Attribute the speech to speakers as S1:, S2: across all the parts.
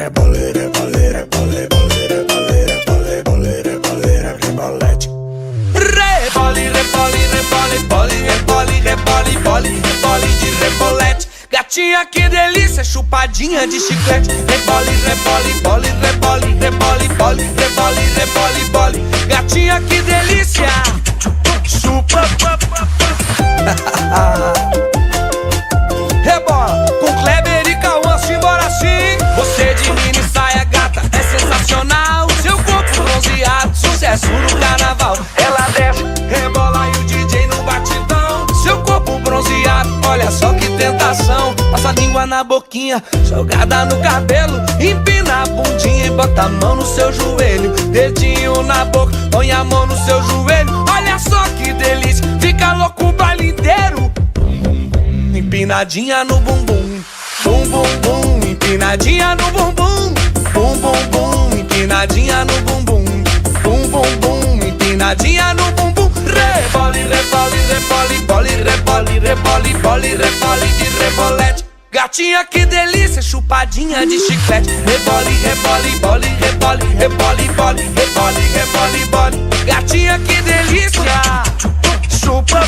S1: rebole, rebole, rebole, rebole, rebole, rebole, rebole, rebolete. Rebole, rebole, rebole, rebole, rebole, rebole, rebole, rebole de rebolete. Gatinha, que delícia, chupadinha de chiclete. Rebole, rebole, bole, rebole, rebole, bole, rebole, rebole, bole. Gatinha, que delícia, chupa. Rebola com Kleber e Cauã, simbora assim. Você de mini saia gata é sensacional. Seu corpo bronzeado, sucesso no carnaval. Ela desce, rebola e o DJ no batidão. Seu corpo bronzeado, olha só que tentação. Passa a língua na boquinha, jogada no cabelo. Empina a bundinha e bota a mão no seu joelho. Dedinho na boca, põe a mão no seu joelho. Olha só que delícia, fica louco o baile inteiro. Empinadinha no bumbum, bum bum bum. Empinadinha no bumbum, bum bum bum. Empinadinha no bumbum, bum bum bum. Empinadinha no bumbum. Rebole, rebole, rebole, bole, rebole, rebole, bole, rebole de rebolete. Gatinha, que delícia, chupadinha de chiclete. Rebole, rebole, bole, rebole, rebole, bole, rebole, rebole, bole. Gatinha, que delícia, chupa.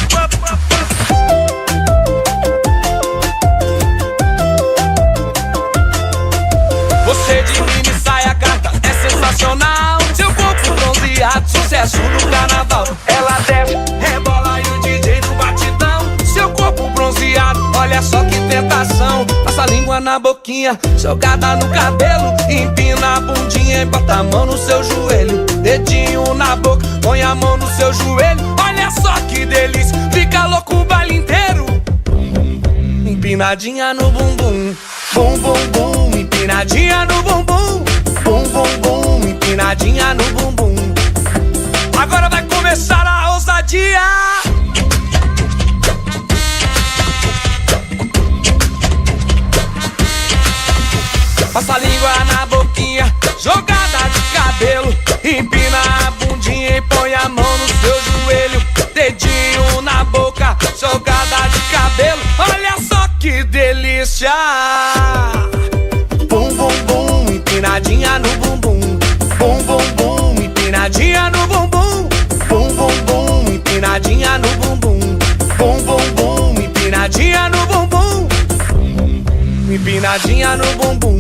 S1: Você de mini saia gata é sensacional. Seu corpo bronzeado, sucesso no carnaval. Ela desce, rebola e o DJ no batidão. Seu corpo bronzeado, olha só que tentação. Passa a língua na boquinha, jogada no cabelo. Empina a bundinha e bota a mão no seu joelho. Dedinho na boca, põe a mão no seu joelho. Olha só que delícia, fica louco o baile inteiro. Empinadinha no bumbum, bum bum bum. Empinadinha no bumbum, bum bum bum. Empinadinha no bumbum. Agora vai começar a ousadia. Passa a língua na boquinha, jogada de cabelo. Empina a bundinha e põe a mão no seu joelho. Dedinho na boca, jogada de cabelo. Olha só que delícia. Bum bum bum, empinadinha no bumbum, bum bum bum. Empinadinha no bumbum, bum bum bum. Empinadinha no bumbum, bum bum bum. Empinadinha no bumbum, empinadinha no bumbum,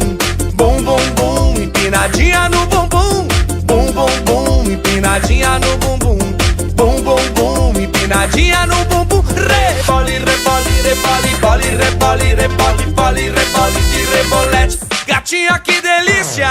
S1: bum bum bum. Empinadinha no bumbum, bum bum bum. Empinadinha no bumbum, bum bum bum. Empinadinha no bumbum. Rebole, rebole, rebole, bole, rebole, rebole, bole, rebole de rebolete. Gatinha, que delícia.